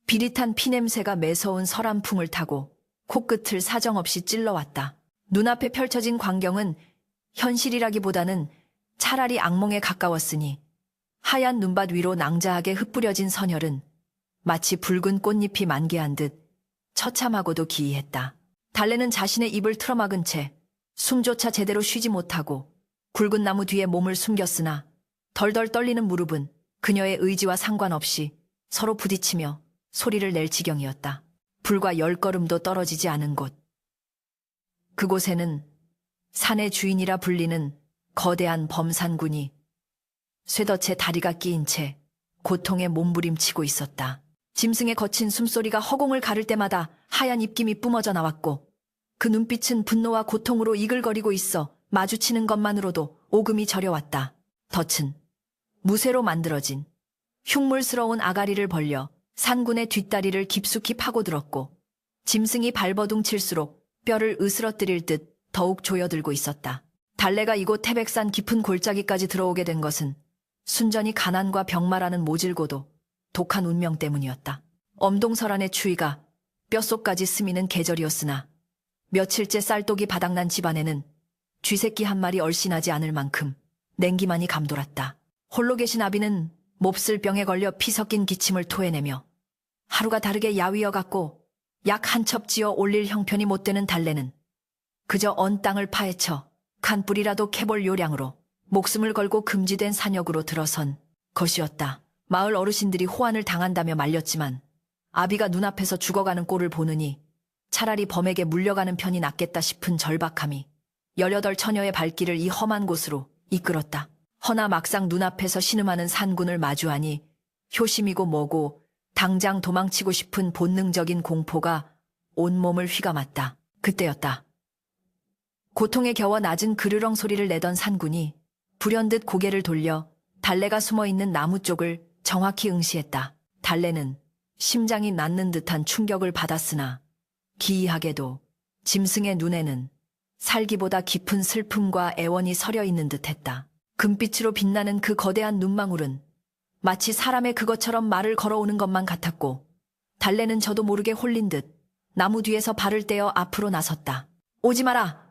비릿한 피냄새가 매서운 서람풍을 타고 코끝을 사정없이 찔러왔다. 눈앞에 펼쳐진 광경은 현실이라기보다는 차라리 악몽에 가까웠으니 하얀 눈밭 위로 낭자하게 흩뿌려진 선혈은 마치 붉은 꽃잎이 만개한 듯 처참하고도 기이했다. 달래는 자신의 입을 틀어막은 채 숨조차 제대로 쉬지 못하고 굵은 나무 뒤에 몸을 숨겼으나 덜덜 떨리는 무릎은 그녀의 의지와 상관없이 서로 부딪히며 소리를 낼 지경이었다. 불과 10걸음도 떨어지지 않은 곳. 그곳에는 산의 주인이라 불리는 거대한 범산군이 쇠덫에 다리가 끼인 채 고통에 몸부림치고 있었다. 짐승의 거친 숨소리가 허공을 가를 때마다 하얀 입김이 뿜어져 나왔고 그 눈빛은 분노와 고통으로 이글거리고 있어 마주치는 것만으로도 오금이 저려왔다. 덫은 무쇠로 만들어진 흉물스러운 아가리를 벌려 산군의 뒷다리를 깊숙이 파고들었고 짐승이 발버둥칠수록 뼈를 으스러뜨릴 듯 더욱 조여들고 있었다. 달래가 이곳 태백산 깊은 골짜기까지 들어오게 된 것은 순전히 가난과 병마라는 모질고도 독한 운명 때문이었다. 엄동설한의 추위가 뼛속까지 스미는 계절이었으나 며칠째 쌀독이 바닥난 집안에는 쥐새끼 한 마리 얼씬하지 않을 만큼 냉기만이 감돌았다. 홀로 계신 아비는 몹쓸 병에 걸려 피 섞인 기침을 토해내며 하루가 다르게 야위어갔고 약 한 첩 지어 올릴 형편이 못 되는 달래는 그저 언 땅을 파헤쳐 간 뿌리라도 캐볼 요량으로 목숨을 걸고 금지된 산역으로 들어선 것이었다. 마을 어르신들이 호환을 당한다며 말렸지만 아비가 눈앞에서 죽어가는 꼴을 보느니 차라리 범에게 물려가는 편이 낫겠다 싶은 절박함이 18 처녀의 발길을 이 험한 곳으로 이끌었다. 허나 막상 눈앞에서 신음하는 산군을 마주하니 효심이고 뭐고 당장 도망치고 싶은 본능적인 공포가 온몸을 휘감았다. 그때였다. 고통에 겨워 낮은 그르렁 소리를 내던 산군이 불현듯 고개를 돌려 달래가 숨어있는 나무 쪽을 정확히 응시했다. 달래는 심장이 낫는 듯한 충격을 받았으나 기이하게도 짐승의 눈에는 살기보다 깊은 슬픔과 애원이 서려 있는 듯했다. 금빛으로 빛나는 그 거대한 눈망울은 마치 사람의 그것처럼 말을 걸어오는 것만 같았고 달래는 저도 모르게 홀린 듯 나무 뒤에서 발을 떼어 앞으로 나섰다. 오지 마라!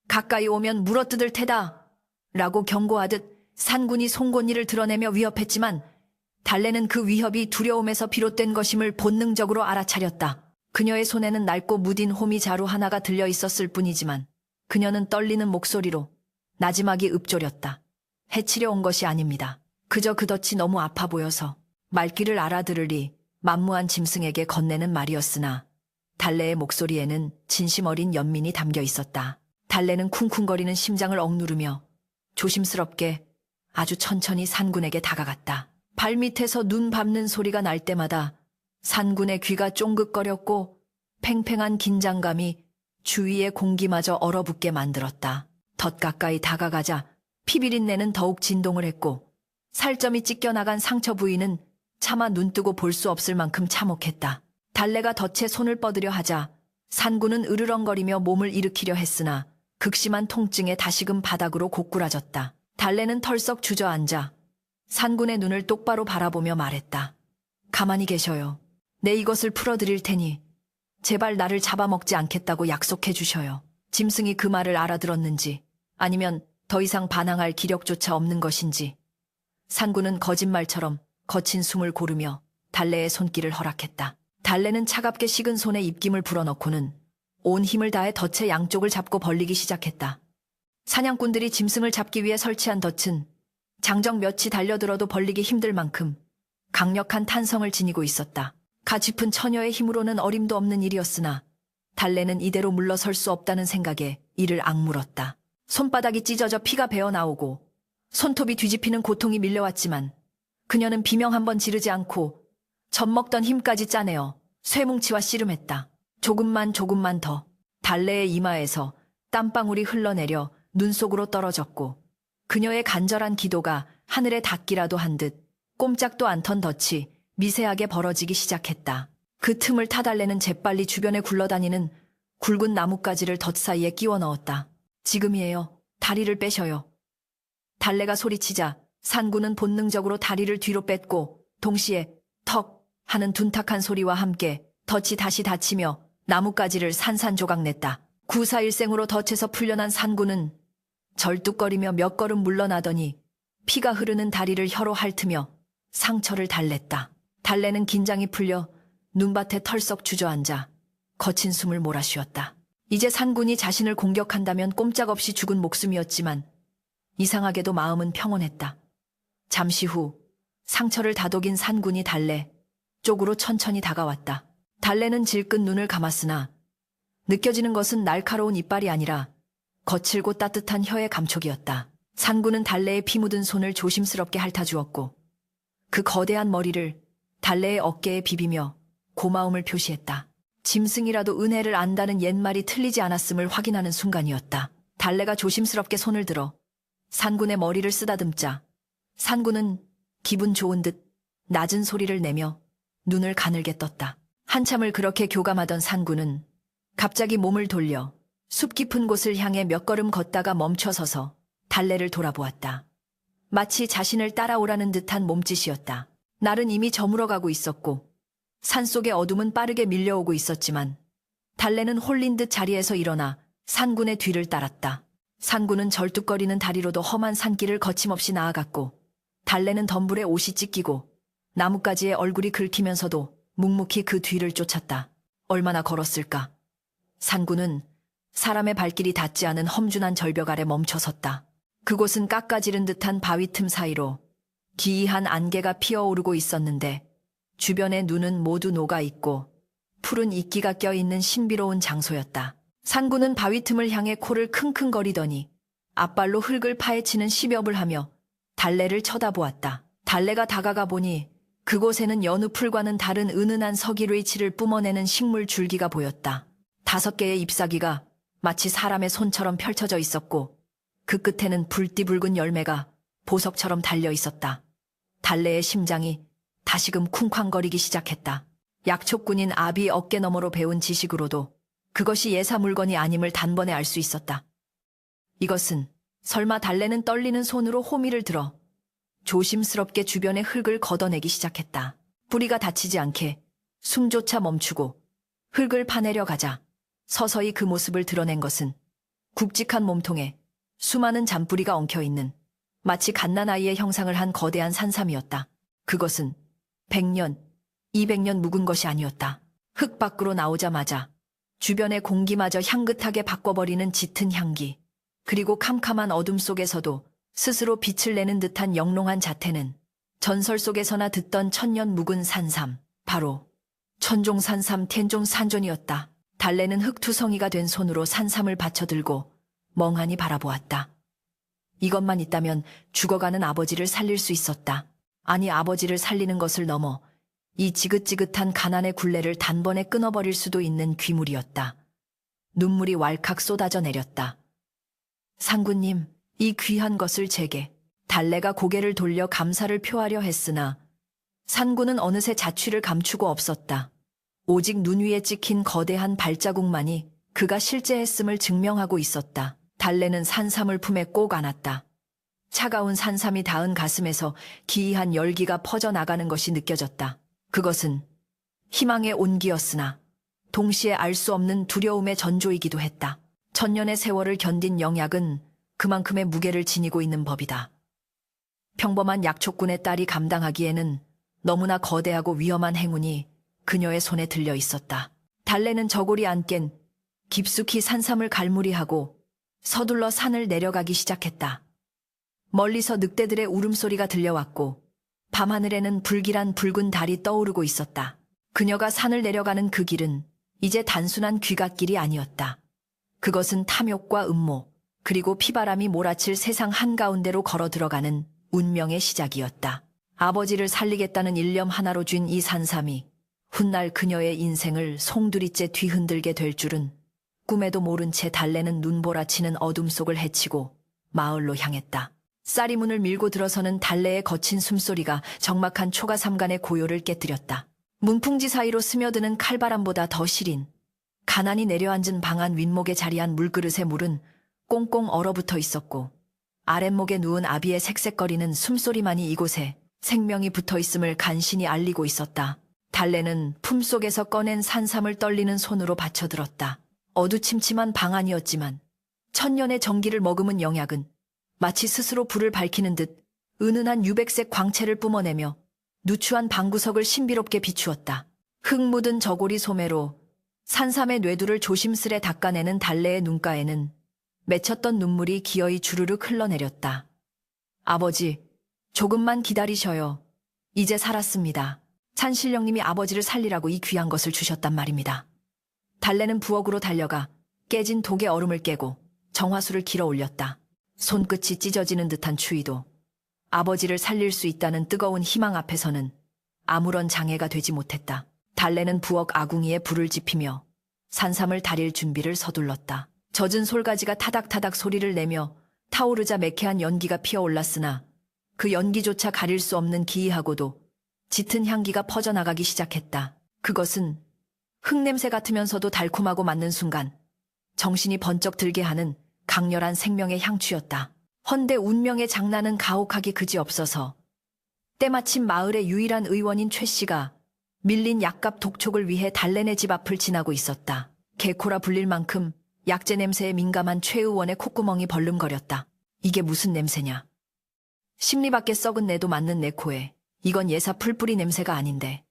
가까이 오면 물어뜯을 테다! 라고 경고하듯 산군이 송곳니를 드러내며 위협했지만 달래는 그 위협이 두려움에서 비롯된 것임을 본능적으로 알아차렸다. 그녀의 손에는 낡고 무딘 호미 자루 하나가 들려 있었을 뿐이지만 그녀는 떨리는 목소리로 나지막이 읊조렸다. 해치려 온 것이 아닙니다. 그저 그 덫이 너무 아파 보여서 말귀를 알아들으리 만무한 짐승에게 건네는 말이었으나 달래의 목소리에는 진심 어린 연민이 담겨 있었다. 달래는 쿵쿵거리는 심장을 억누르며 조심스럽게 아주 천천히 산군에게 다가갔다. 발밑에서 눈 밟는 소리가 날 때마다 산군의 귀가 쫑긋거렸고 팽팽한 긴장감이 주위의 공기마저 얼어붙게 만들었다. 덧 가까이 다가가자 피비린내는 더욱 진동을 했고 살점이 찢겨나간 상처 부위는 차마 눈뜨고 볼 수 없을 만큼 참혹했다. 달래가 덫에 손을 뻗으려 하자 산군은 으르렁거리며 몸을 일으키려 했으나 극심한 통증에 다시금 바닥으로 고꾸라졌다. 달래는 털썩 주저앉아 산군의 눈을 똑바로 바라보며 말했다. 가만히 계셔요. 내 이것을 풀어드릴 테니 제발 나를 잡아먹지 않겠다고 약속해 주셔요. 짐승이 그 말을 알아들었는지 아니면 더 이상 반항할 기력조차 없는 것인지 산군은 거짓말처럼 거친 숨을 고르며 달래의 손길을 허락했다. 달래는 차갑게 식은 손에 입김을 불어넣고는 온 힘을 다해 덫의 양쪽을 잡고 벌리기 시작했다. 사냥꾼들이 짐승을 잡기 위해 설치한 덫은 장정 몇이 달려들어도 벌리기 힘들 만큼 강력한 탄성을 지니고 있었다. 가짚은 처녀의 힘으로는 어림도 없는 일이었으나 달래는 이대로 물러설 수 없다는 생각에 이를 악물었다. 손바닥이 찢어져 피가 배어나오고 손톱이 뒤집히는 고통이 밀려왔지만 그녀는 비명 한 번 지르지 않고 젖먹던 힘까지 짜내어 쇠뭉치와 씨름했다. 조금만 더. 달래의 이마에서 땀방울이 흘러내려 눈 속으로 떨어졌고 그녀의 간절한 기도가 하늘에 닿기라도 한 듯 꼼짝도 않던 덫이 미세하게 벌어지기 시작했다. 그 틈을 타 달래는 재빨리 주변에 굴러다니는 굵은 나뭇가지를 덫 사이에 끼워 넣었다. 지금이에요. 다리를 빼셔요. 달래가 소리치자 산군은 본능적으로 다리를 뒤로 뺐고 동시에 턱 하는 둔탁한 소리와 함께 덫이 다시 닫히며 나뭇가지를 산산조각냈다. 구사일생으로 덫에서 풀려난 산군은 절뚝거리며 몇 걸음 물러나더니 피가 흐르는 다리를 혀로 핥으며 상처를 달랬다. 달래는 긴장이 풀려 눈밭에 털썩 주저앉아 거친 숨을 몰아쉬었다. 이제 산군이 자신을 공격한다면 꼼짝없이 죽은 목숨이었지만 이상하게도 마음은 평온했다. 잠시 후 상처를 다독인 산군이 달래 쪽으로 천천히 다가왔다. 달래는 질끈 눈을 감았으나 느껴지는 것은 날카로운 이빨이 아니라 거칠고 따뜻한 혀의 감촉이었다. 산군은 달래의 피 묻은 손을 조심스럽게 핥아주었고 그 거대한 머리를 달래의 어깨에 비비며 고마움을 표시했다. 짐승이라도 은혜를 안다는 옛말이 틀리지 않았음을 확인하는 순간이었다. 달래가 조심스럽게 손을 들어 산군의 머리를 쓰다듬자 산군은 기분 좋은 듯 낮은 소리를 내며 눈을 가늘게 떴다. 한참을 그렇게 교감하던 산군은 갑자기 몸을 돌려 숲 깊은 곳을 향해 몇 걸음 걷다가 멈춰서서 달래를 돌아보았다. 마치 자신을 따라오라는 듯한 몸짓이었다. 날은 이미 저물어가고 있었고 산속의 어둠은 빠르게 밀려오고 있었지만 달래는 홀린 듯 자리에서 일어나 산군의 뒤를 따랐다. 산군은 절뚝거리는 다리로도 험한 산길을 거침없이 나아갔고 달래는 덤불에 옷이 찢기고 나뭇가지에 얼굴이 긁히면서도 묵묵히 그 뒤를 쫓았다. 얼마나 걸었을까? 산군은 사람의 발길이 닿지 않은 험준한 절벽 아래 멈춰섰다. 그곳은 깎아지른 듯한 바위 틈 사이로 기이한 안개가 피어오르고 있었는데 주변의 눈은 모두 녹아있고 푸른 이끼가 껴있는 신비로운 장소였다. 산군은 바위 틈을 향해 코를 킁킁거리더니 앞발로 흙을 파헤치는 시렵을 하며 달래를 쳐다보았다. 달래가 다가가 보니 그곳에는 여느 풀과는 다른 은은한 서기뢰치를 뿜어내는 식물 줄기가 보였다. 5개의 잎사귀가 마치 사람의 손처럼 펼쳐져 있었고 그 끝에는 불띠붉은 열매가 보석처럼 달려 있었다. 달래의 심장이 다시금 쿵쾅거리기 시작했다. 약초꾼인 아비 어깨너머로 배운 지식으로도 그것이 예사 물건이 아님을 단번에 알 수 있었다. 이것은 설마 달래는 떨리는 손으로 호미를 들어 조심스럽게 주변의 흙을 걷어내기 시작했다. 뿌리가 다치지 않게 숨조차 멈추고 흙을 파내려 가자 서서히 그 모습을 드러낸 것은 굵직한 몸통에 수많은 잔뿌리가 엉켜있는 마치 갓난아이의 형상을 한 거대한 산삼이었다. 그것은 100년, 200년 묵은 것이 아니었다. 흙 밖으로 나오자마자 주변의 공기마저 향긋하게 바꿔버리는 짙은 향기, 그리고 캄캄한 어둠 속에서도 스스로 빛을 내는 듯한 영롱한 자태는 전설 속에서나 듣던 천년 묵은 산삼, 바로 천종산삼 텐종산존이었다. 달래는 흙투성이가 된 손으로 산삼을 받쳐들고 멍하니 바라보았다. 이것만 있다면 죽어가는 아버지를 살릴 수 있었다. 아니, 아버지를 살리는 것을 넘어 이 지긋지긋한 가난의 굴레를 단번에 끊어버릴 수도 있는 귀물이었다. 눈물이 왈칵 쏟아져 내렸다. 상구님, 이 귀한 것을 제게. 달래가 고개를 돌려 감사를 표하려 했으나 산구는 어느새 자취를 감추고 없었다. 오직 눈 위에 찍힌 거대한 발자국만이 그가 실제 했음을 증명하고 있었다. 달래는 산삼을 품에 꼭 안았다. 차가운 산삼이 닿은 가슴에서 기이한 열기가 퍼져나가는 것이 느껴졌다. 그것은 희망의 온기였으나 동시에 알 수 없는 두려움의 전조이기도 했다. 천년의 세월을 견딘 영약은 그만큼의 무게를 지니고 있는 법이다. 평범한 약초꾼의 딸이 감당하기에는 너무나 거대하고 위험한 행운이 그녀의 손에 들려 있었다. 달래는 저골이 안 깬 깊숙이 산삼을 갈무리하고 서둘러 산을 내려가기 시작했다. 멀리서 늑대들의 울음소리가 들려왔고 밤하늘에는 불길한 붉은 달이 떠오르고 있었다. 그녀가 산을 내려가는 그 길은 이제 단순한 귀갓길이 아니었다. 그것은 탐욕과 음모, 그리고 피바람이 몰아칠 세상 한가운데로 걸어 들어가는 운명의 시작이었다. 아버지를 살리겠다는 일념 하나로 쥔 이 산삼이 훗날 그녀의 인생을 송두리째 뒤흔들게 될 줄은 꿈에도 모른 채 달래는 눈보라치는 어둠 속을 헤치고 마을로 향했다. 쌀이 문을 밀고 들어서는 달래의 거친 숨소리가 적막한 초가삼간의 고요를 깨뜨렸다. 문풍지 사이로 스며드는 칼바람보다 더 시린 가난이 내려앉은 방안 윗목에 자리한 물그릇의 물은 꽁꽁 얼어붙어 있었고 아랫목에 누운 아비의 색색거리는 숨소리만이 이곳에 생명이 붙어 있음을 간신히 알리고 있었다. 달래는 품속에서 꺼낸 산삼을 떨리는 손으로 받쳐들었다. 어두침침한 방 안이었지만 천년의 전기를 머금은 영약은 마치 스스로 불을 밝히는 듯 은은한 유백색 광채를 뿜어내며 누추한 방구석을 신비롭게 비추었다. 흙 묻은 저고리 소매로 산삼의 뇌두를 조심스레 닦아내는 달래의 눈가에는 맺혔던 눈물이 기어이 주르륵 흘러내렸다. 아버지, 조금만 기다리셔요. 이제 살았습니다. 산신령님이 아버지를 살리라고 이 귀한 것을 주셨단 말입니다. 달래는 부엌으로 달려가 깨진 독의 얼음을 깨고 정화수를 길어 올렸다. 손끝이 찢어지는 듯한 추위도 아버지를 살릴 수 있다는 뜨거운 희망 앞에서는 아무런 장애가 되지 못했다. 달래는 부엌 아궁이에 불을 지피며 산삼을 다릴 준비를 서둘렀다. 젖은 솔가지가 타닥타닥 소리를 내며 타오르자 매캐한 연기가 피어올랐으나 그 연기조차 가릴 수 없는 기이하고도 짙은 향기가 퍼져나가기 시작했다. 그것은 흙냄새 같으면서도 달콤하고 맞는 순간 정신이 번쩍 들게 하는 강렬한 생명의 향취였다. 헌데 운명의 장난은 가혹하기 그지없어서 때마침 마을의 유일한 의원인 최 씨가 밀린 약값 독촉을 위해 달래네 집 앞을 지나고 있었다. 개코라 불릴 만큼 약재 냄새에 민감한 최 의원의 콧구멍이 벌름거렸다. 이게 무슨 냄새냐? 심리 밖에 썩은 내도 맞는 내 코에 이건 예사 풀뿌리 냄새가 아닌데.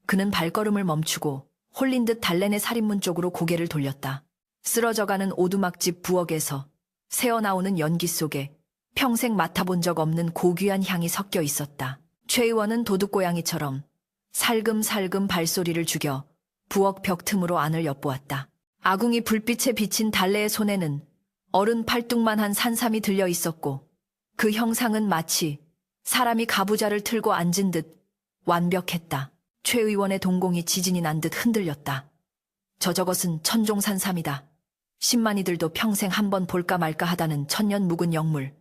그는 발걸음을 멈추고 홀린 듯 달래네 살인문 쪽으로 고개를 돌렸다. 쓰러져가는 오두막집 부엌에서 새어나오는 연기 속에 평생 맡아본 적 없는 고귀한 향이 섞여 있었다. 최 의원은 도둑고양이처럼 살금살금 발소리를 죽여 부엌 벽 틈으로 안을 엿보았다. 아궁이 불빛에 비친 달래의 손에는 어른 팔뚝만한 산삼이 들려 있었고 그 형상은 마치 사람이 가부좌를 틀고 앉은 듯 완벽했다. 최 의원의 동공이 지진이 난 듯 흔들렸다. 저것은 천종산삼이다. 신만이들도 평생 한번 볼까 말까 하다는 천년 묵은 영물.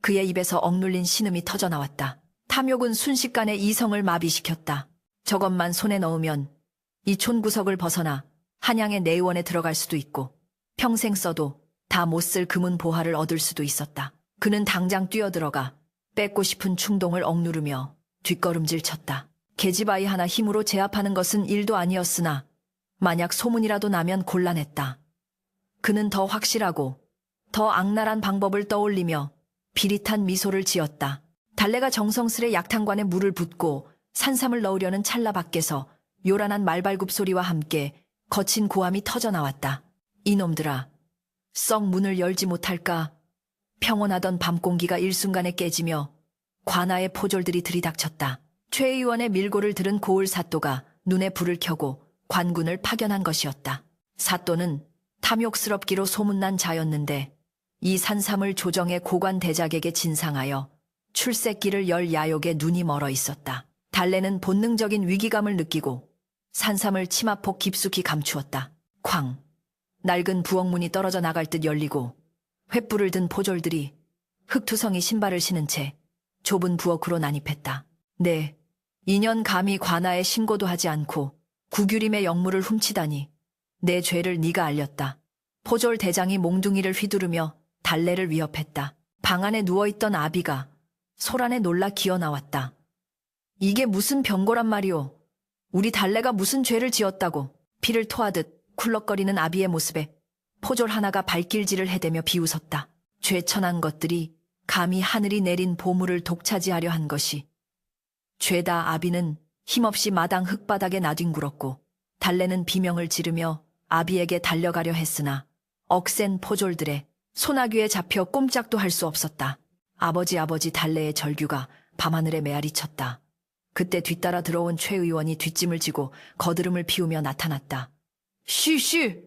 그의 입에서 억눌린 신음이 터져나왔다. 탐욕은 순식간에 이성을 마비시켰다. 저것만 손에 넣으면 이 촌구석을 벗어나 한양의 내의원에 들어갈 수도 있고 평생 써도 다 못 쓸 금은 보화를 얻을 수도 있었다. 그는 당장 뛰어들어가 뺏고 싶은 충동을 억누르며 뒷걸음질 쳤다. 계집아이 하나 힘으로 제압하는 것은 일도 아니었으나 만약 소문이라도 나면 곤란했다. 그는 더 확실하고 더 악랄한 방법을 떠올리며 비릿한 미소를 지었다. 달래가 정성스레 약탕관에 물을 붓고 산삼을 넣으려는 찰나 밖에서 요란한 말발굽 소리와 함께 거친 고함이 터져나왔다. 이놈들아, 썩 문을 열지 못할까? 평온하던 밤공기가 일순간에 깨지며 관아의 포졸들이 들이닥쳤다. 최 의원의 밀고를 들은 고을 사또가 눈에 불을 켜고 관군을 파견한 것이었다. 사또는 탐욕스럽기로 소문난 자였는데 이 산삼을 조정의 고관 대작에게 진상하여 출세길을 열 야욕에 눈이 멀어 있었다. 달래는 본능적인 위기감을 느끼고 산삼을 치마폭 깊숙이 감추었다. 쾅! 낡은 부엌문이 떨어져 나갈 듯 열리고 횃불을 든 포졸들이 흑투성이 신발을 신은 채 좁은 부엌으로 난입했다. 네, 2년 감히 관아에 신고도 하지 않고 구규림의 영물을 훔치다니 내 죄를 네가 알렸다. 포졸 대장이 몽둥이를 휘두르며 달래를 위협했다. 방 안에 누워있던 아비가 소란에 놀라 기어나왔다. 이게 무슨 병고란 말이오. 우리 달래가 무슨 죄를 지었다고. 피를 토하듯 쿨럭거리는 아비의 모습에 포졸 하나가 발길질을 해대며 비웃었다. 죄천한 것들이 감히 하늘이 내린 보물을 독차지하려 한 것이. 죄다. 아비는 힘없이 마당 흙바닥에 나뒹굴었고 달래는 비명을 지르며 아비에게 달려가려 했으나 억센 포졸들의 소나귀에 잡혀 꼼짝도 할 수 없었다. 아버지 달래의 절규가 밤하늘에 메아리쳤다. 그때 뒤따라 들어온 최 의원이 뒷짐을 지고 거드름을 피우며 나타났다. 쉬!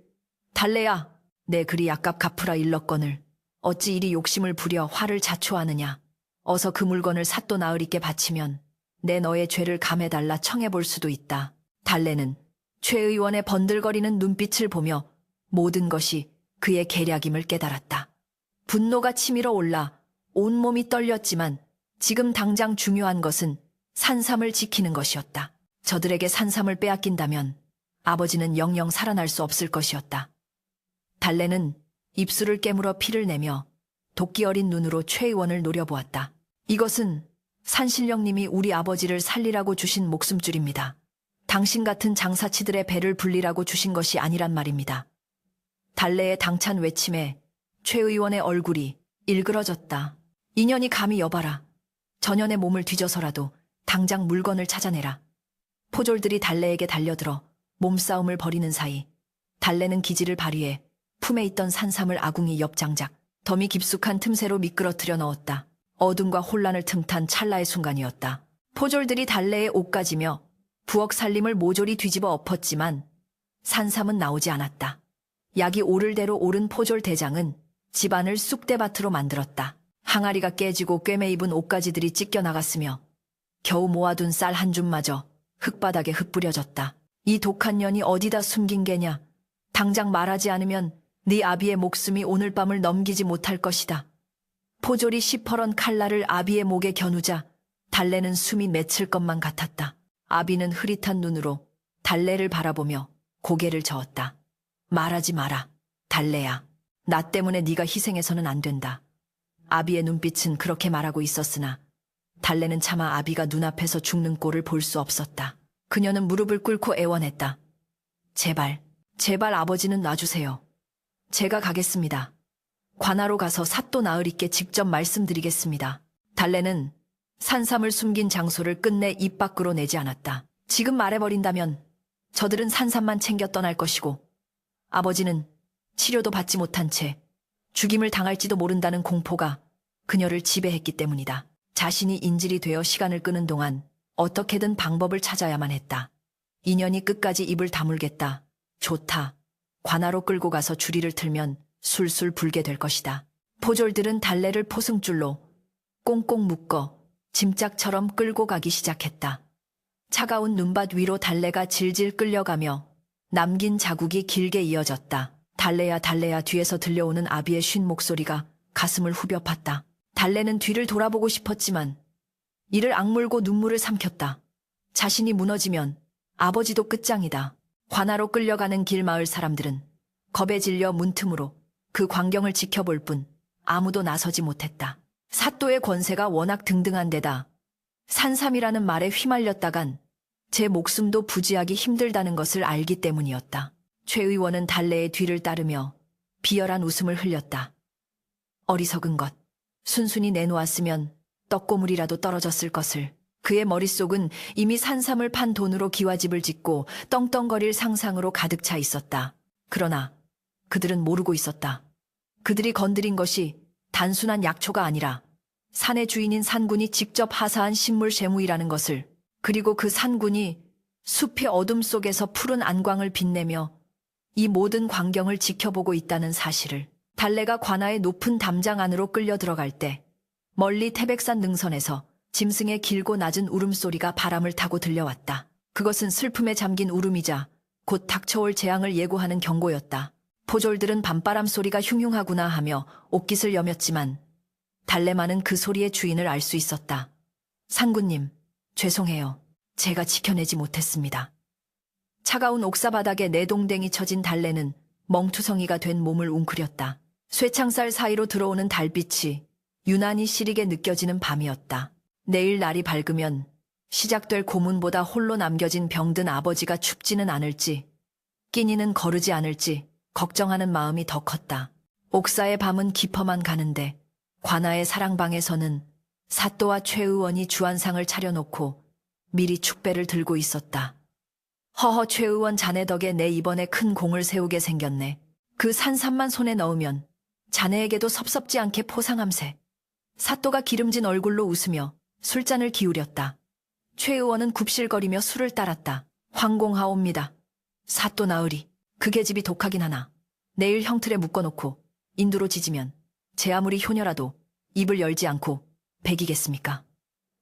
달래야, 내 그리 약값 갚으라 일렀거늘 어찌 이리 욕심을 부려 화를 자초하느냐. 어서 그 물건을 사또 나으리께 바치면 내 너의 죄를 감해달라 청해볼 수도 있다. 달래는 최 의원의 번들거리는 눈빛을 보며 모든 것이 그의 계략임을 깨달았다. 분노가 치밀어 올라 온몸이 떨렸지만 지금 당장 중요한 것은 산삼을 지키는 것이었다. 저들에게 산삼을 빼앗긴다면 아버지는 영영 살아날 수 없을 것이었다. 달래는 입술을 깨물어 피를 내며 도끼 어린 눈으로 최 의원을 노려보았다. 이것은 산신령님이 우리 아버지를 살리라고 주신 목숨줄입니다. 당신 같은 장사치들의 배를 불리라고 주신 것이 아니란 말입니다. 달래의 당찬 외침에 최 의원의 얼굴이 일그러졌다. 인연이 감히 여봐라. 전연의 몸을 뒤져서라도 당장 물건을 찾아내라. 포졸들이 달래에게 달려들어 몸싸움을 벌이는 사이 달래는 기지를 발휘해 품에 있던 산삼을 아궁이 옆 장작, 덤이 깊숙한 틈새로 미끄러뜨려 넣었다. 어둠과 혼란을 틈탄 찰나의 순간이었다. 포졸들이 달래의 옷가지며 부엌 살림을 모조리 뒤집어 엎었지만 산삼은 나오지 않았다. 약이 오를 대로 오른 포졸 대장은 집안을 쑥대밭으로 만들었다. 항아리가 깨지고 꿰매 입은 옷가지들이 찢겨 나갔으며 겨우 모아둔 쌀 한 줌마저 흙바닥에 흩뿌려졌다. 이 독한 년이 어디다 숨긴 게냐. 당장 말하지 않으면 네 아비의 목숨이 오늘 밤을 넘기지 못할 것이다. 포졸이 시퍼런 칼날을 아비의 목에 겨누자 달래는 숨이 맺힐 것만 같았다. 아비는 흐릿한 눈으로 달래를 바라보며 고개를 저었다. 말하지 마라. 달래야. 나 때문에 네가 희생해서는 안 된다. 아비의 눈빛은 그렇게 말하고 있었으나 달래는 차마 아비가 눈앞에서 죽는 꼴을 볼 수 없었다. 그녀는 무릎을 꿇고 애원했다. 제발, 제발 아버지는 놔주세요. 제가 가겠습니다. 관하로 가서 사또 나으리께 직접 말씀드리겠습니다. 달래는 산삼을 숨긴 장소를 끝내 입 밖으로 내지 않았다. 지금 말해버린다면 저들은 산삼만 챙겨 떠날 것이고 아버지는 치료도 받지 못한 채 죽임을 당할지도 모른다는 공포가 그녀를 지배했기 때문이다. 자신이 인질이 되어 시간을 끄는 동안 어떻게든 방법을 찾아야만 했다. 인연이 끝까지 입을 다물겠다. 좋다. 관하로 끌고 가서 주리를 틀면 술술 불게 될 것이다. 포졸들은 달래를 포승줄로 꽁꽁 묶어 짐짝처럼 끌고 가기 시작했다. 차가운 눈밭 위로 달래가 질질 끌려가며 남긴 자국이 길게 이어졌다. 달래야 달래야. 뒤에서 들려오는 아비의 쉰 목소리가 가슴을 후벼 팠다. 달래는 뒤를 돌아보고 싶었지만 이를 악물고 눈물을 삼켰다. 자신이 무너지면 아버지도 끝장이다. 관하로 끌려가는 길 마을 사람들은 겁에 질려 문틈으로 그 광경을 지켜볼 뿐 아무도 나서지 못했다. 사또의 권세가 워낙 등등한 데다 산삼이라는 말에 휘말렸다간 제 목숨도 부지하기 힘들다는 것을 알기 때문이었다. 최 의원은 달래의 뒤를 따르며 비열한 웃음을 흘렸다. 어리석은 것. 순순히 내놓았으면 떡고물이라도 떨어졌을 것을. 그의 머릿속은 이미 산삼을 판 돈으로 기와집을 짓고 떵떵거릴 상상으로 가득 차 있었다. 그러나 그들은 모르고 있었다. 그들이 건드린 것이 단순한 약초가 아니라 산의 주인인 산군이 직접 하사한 식물 제무이라는 것을, 그리고 그 산군이 숲의 어둠 속에서 푸른 안광을 빛내며 이 모든 광경을 지켜보고 있다는 사실을. 달래가 관아의 높은 담장 안으로 끌려 들어갈 때 멀리 태백산 능선에서 짐승의 길고 낮은 울음소리가 바람을 타고 들려왔다. 그것은 슬픔에 잠긴 울음이자 곧 닥쳐올 재앙을 예고하는 경고였다. 포졸들은 밤바람 소리가 흉흉하구나 하며 옷깃을 여몄지만 달래만은 그 소리의 주인을 알 수 있었다. 산군님, 죄송해요. 제가 지켜내지 못했습니다. 차가운 옥사바닥에 내동댕이 쳐진 달래는 멍투성이가 된 몸을 웅크렸다. 쇠창살 사이로 들어오는 달빛이 유난히 시리게 느껴지는 밤이었다. 내일 날이 밝으면 시작될 고문보다 홀로 남겨진 병든 아버지가 춥지는 않을지, 끼니는 거르지 않을지 걱정하는 마음이 더 컸다. 옥사의 밤은 깊어만 가는데 관아의 사랑방에서는 사또와 최 의원이 주안상을 차려놓고 미리 축배를 들고 있었다. 허허, 최 의원 자네 덕에 내 이번에 큰 공을 세우게 생겼네. 그 산삼만 손에 넣으면 자네에게도 섭섭지 않게 포상함세. 사또가 기름진 얼굴로 웃으며 술잔을 기울였다. 최 의원은 굽실거리며 술을 따랐다. 황공하옵니다. 사또 나으리, 그 계집이 독하긴 하나 내일 형틀에 묶어놓고 인두로 지지면 제 아무리 효녀라도 입을 열지 않고 배기겠습니까?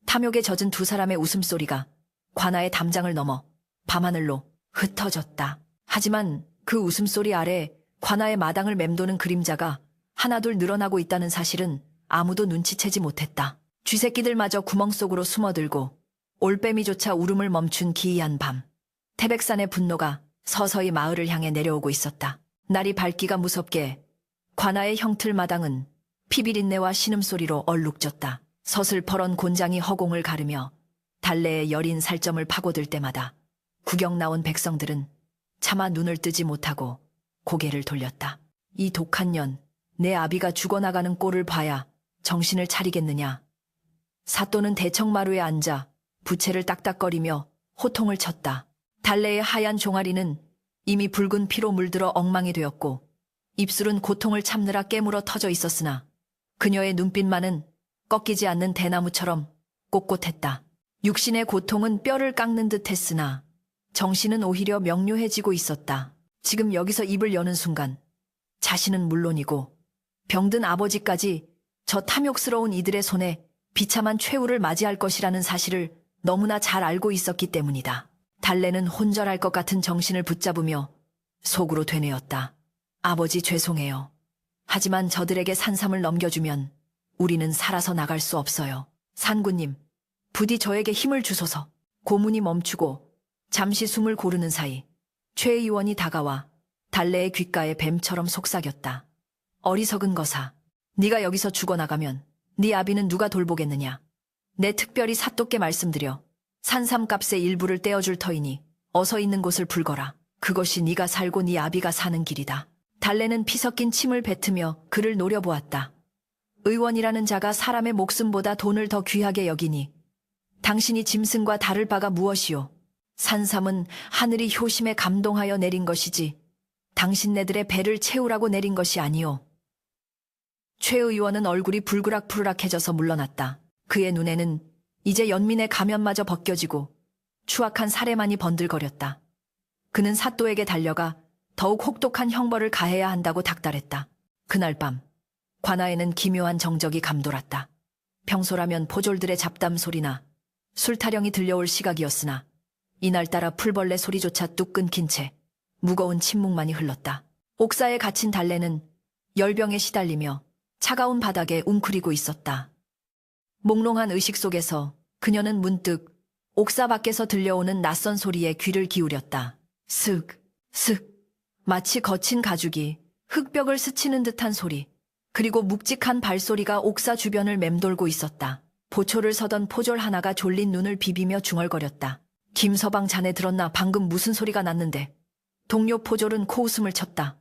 탐욕에 젖은 두 사람의 웃음소리가 관아의 담장을 넘어 밤하늘로 흩어졌다. 하지만 그 웃음소리 아래 관아의 마당을 맴도는 그림자가 하나둘 늘어나고 있다는 사실은 아무도 눈치채지 못했다. 쥐새끼들마저 구멍 속으로 숨어들고 올빼미조차 울음을 멈춘 기이한 밤. 태백산의 분노가 서서히 마을을 향해 내려오고 있었다. 날이 밝기가 무섭게 관아의 형틀 마당은 피비린내와 신음소리로 얼룩졌다. 서슬퍼런 곤장이 허공을 가르며 달래의 여린 살점을 파고들 때마다 구경 나온 백성들은 차마 눈을 뜨지 못하고 고개를 돌렸다. 이 독한 년, 내 아비가 죽어나가는 꼴을 봐야 정신을 차리겠느냐. 사또는 대청마루에 앉아 부채를 딱딱거리며 호통을 쳤다. 달래의 하얀 종아리는 이미 붉은 피로 물들어 엉망이 되었고 입술은 고통을 참느라 깨물어 터져 있었으나 그녀의 눈빛만은 꺾이지 않는 대나무처럼 꼿꼿했다. 육신의 고통은 뼈를 깎는 듯 했으나 정신은 오히려 명료해지고 있었다. 지금 여기서 입을 여는 순간 자신은 물론이고 병든 아버지까지 저 탐욕스러운 이들의 손에 비참한 최후를 맞이할 것이라는 사실을 너무나 잘 알고 있었기 때문이다. 달래는 혼절할 것 같은 정신을 붙잡으며 속으로 되뇌었다. 아버지 죄송해요. 하지만 저들에게 산삼을 넘겨주면 우리는 살아서 나갈 수 없어요. 산구님, 부디 저에게 힘을 주소서. 고문이 멈추고 잠시 숨을 고르는 사이 최 의원이 다가와 달래의 귓가에 뱀처럼 속삭였다. 어리석은 거사, 네가 여기서 죽어나가면 네 아비는 누가 돌보겠느냐. 내 특별히 사또께 말씀드려 산삼값의 일부를 떼어줄 터이니 어서 있는 곳을 불거라. 그것이 네가 살고 네 아비가 사는 길이다. 달래는 피 섞인 침을 뱉으며 그를 노려보았다. 의원이라는 자가 사람의 목숨보다 돈을 더 귀하게 여기니 당신이 짐승과 다를 바가 무엇이오. 산삼은 하늘이 효심에 감동하여 내린 것이지 당신네들의 배를 채우라고 내린 것이 아니오. 최 의원은 얼굴이 불그락푸르락해져서 물러났다. 그의 눈에는 이제 연민의 가면마저 벗겨지고 추악한 사례만이 번들거렸다. 그는 사또에게 달려가 더욱 혹독한 형벌을 가해야 한다고 닥달했다. 그날 밤 관아에는 기묘한 정적이 감돌았다. 평소라면 포졸들의 잡담 소리나 술 타령이 들려올 시각이었으나 이날따라 풀벌레 소리조차 뚝 끊긴 채 무거운 침묵만이 흘렀다. 옥사에 갇힌 달래는 열병에 시달리며 차가운 바닥에 웅크리고 있었다. 몽롱한 의식 속에서 그녀는 문득 옥사 밖에서 들려오는 낯선 소리에 귀를 기울였다. 슥, 슥, 마치 거친 가죽이 흙벽을 스치는 듯한 소리, 그리고 묵직한 발소리가 옥사 주변을 맴돌고 있었다. 보초를 서던 포졸 하나가 졸린 눈을 비비며 중얼거렸다. 김서방 자네 들었나? 방금 무슨 소리가 났는데. 동료 포졸은 코웃음을 쳤다.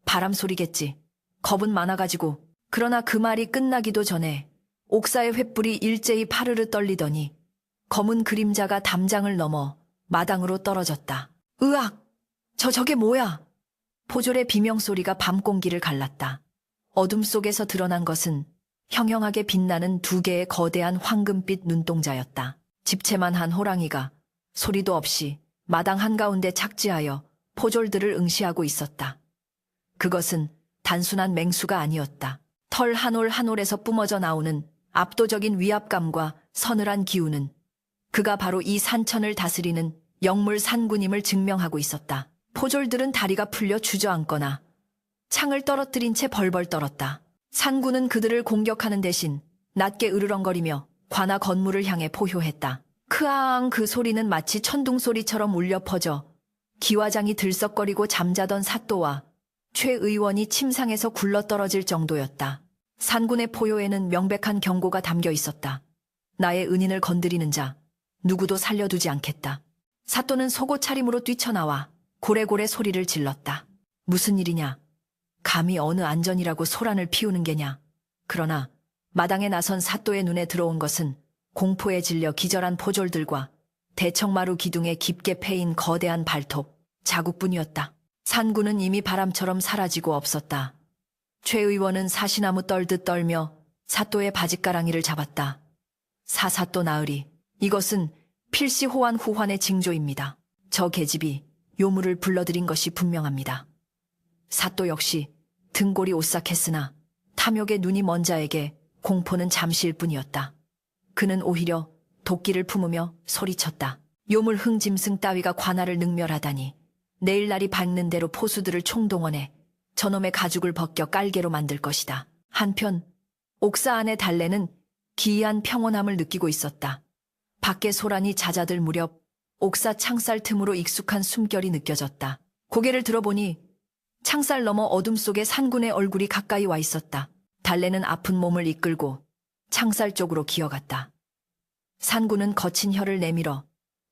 바람 소리겠지. 겁은 많아가지고. 그러나 그 말이 끝나기도 전에 옥사의 횃불이 일제히 파르르 떨리더니 검은 그림자가 담장을 넘어 마당으로 떨어졌다. 으악! 저게 뭐야? 포졸의 비명소리가 밤 공기를 갈랐다. 어둠 속에서 드러난 것은 형형하게 빛나는 두 개의 거대한 황금빛 눈동자였다. 집채만한 호랑이가 소리도 없이 마당 한가운데 착지하여 포졸들을 응시하고 있었다. 그것은 단순한 맹수가 아니었다. 털 한 올 한 올에서 뿜어져 나오는 압도적인 위압감과 서늘한 기운은 그가 바로 이 산천을 다스리는 영물 산군임을 증명하고 있었다. 포졸들은 다리가 풀려 주저앉거나 창을 떨어뜨린 채 벌벌 떨었다. 산군은 그들을 공격하는 대신 낮게 으르렁거리며 관아 건물을 향해 포효했다. 크앙, 그 소리는 마치 천둥 소리처럼 울려 퍼져 기와장이 들썩거리고 잠자던 사또와 최 의원이 침상에서 굴러떨어질 정도였다. 산군의 포효에는 명백한 경고가 담겨 있었다. 나의 은인을 건드리는 자 누구도 살려두지 않겠다. 사또는 속옷 차림으로 뛰쳐나와 고래고래 소리를 질렀다. 무슨 일이냐? 감히 어느 안전이라고 소란을 피우는 게냐? 그러나 마당에 나선 사또의 눈에 들어온 것은 공포에 질려 기절한 포졸들과 대청마루 기둥에 깊게 패인 거대한 발톱, 자국뿐이었다. 산군은 이미 바람처럼 사라지고 없었다. 최 의원은 사시나무 떨듯 떨며 사또의 바짓가랑이를 잡았다. 사사또 나으리, 이것은 필시 호환 후환의 징조입니다. 저 계집이 요물을 불러들인 것이 분명합니다. 사또 역시 등골이 오싹했으나 탐욕의 눈이 먼 자에게 공포는 잠시일 뿐이었다. 그는 오히려 도끼를 품으며 소리쳤다. 요물 흥짐승 따위가 관아를 능멸하다니. 내일날이 밝는 대로 포수들을 총동원해 저놈의 가죽을 벗겨 깔개로 만들 것이다. 한편 옥사 안의 달래는 기이한 평온함을 느끼고 있었다. 밖에 소란이 잦아들 무렵 옥사 창살 틈으로 익숙한 숨결이 느껴졌다. 고개를 들어보니 창살 너머 어둠 속에 산군의 얼굴이 가까이 와 있었다. 달래는 아픈 몸을 이끌고 창살 쪽으로 기어갔다. 산군은 거친 혀를 내밀어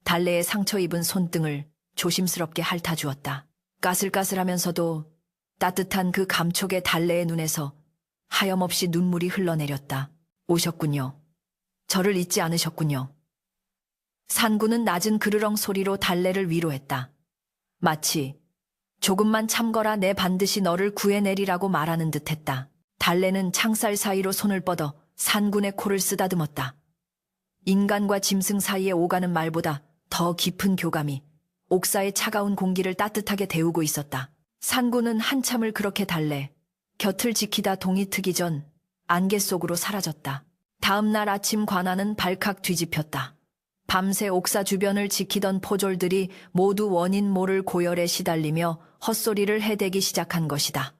달래의 상처 입은 손등을 조심스럽게 핥아주었다. 까슬까슬하면서도 따뜻한 그 감촉에 달래의 눈에서 하염없이 눈물이 흘러내렸다. 오셨군요. 저를 잊지 않으셨군요. 산구는 낮은 그르렁 소리로 달래를 위로했다. 마치 조금만 참거라 내 반드시 너를 구해내리라고 말하는 듯했다. 달래는 창살 사이로 손을 뻗어 산군의 코를 쓰다듬었다. 인간과 짐승 사이에 오가는 말보다 더 깊은 교감이 옥사의 차가운 공기를 따뜻하게 데우고 있었다. 산군은 한참을 그렇게 달래 곁을 지키다 동이 트기 전 안개 속으로 사라졌다. 다음 날 아침 관아는 발칵 뒤집혔다. 밤새 옥사 주변을 지키던 포졸들이 모두 원인 모를 고열에 시달리며 헛소리를 해대기 시작한 것이다.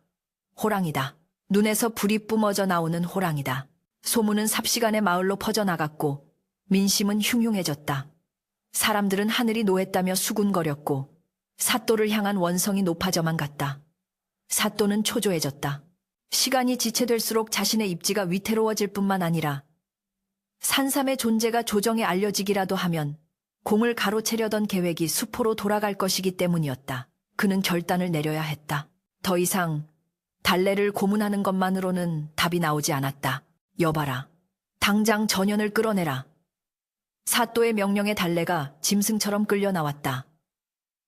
호랑이다. 눈에서 불이 뿜어져 나오는 호랑이다. 소문은 삽시간에 마을로 퍼져나갔고 민심은 흉흉해졌다. 사람들은 하늘이 노했다며 수군거렸고 사또를 향한 원성이 높아져만 갔다. 사또는 초조해졌다. 시간이 지체될수록 자신의 입지가 위태로워질 뿐만 아니라 산삼의 존재가 조정에 알려지기라도 하면 공을 가로채려던 계획이 수포로 돌아갈 것이기 때문이었다. 그는 결단을 내려야 했다. 더 이상 달래를 고문하는 것만으로는 답이 나오지 않았다. 여봐라. 당장 전현을 끌어내라. 사또의 명령에 달래가 짐승처럼 끌려 나왔다.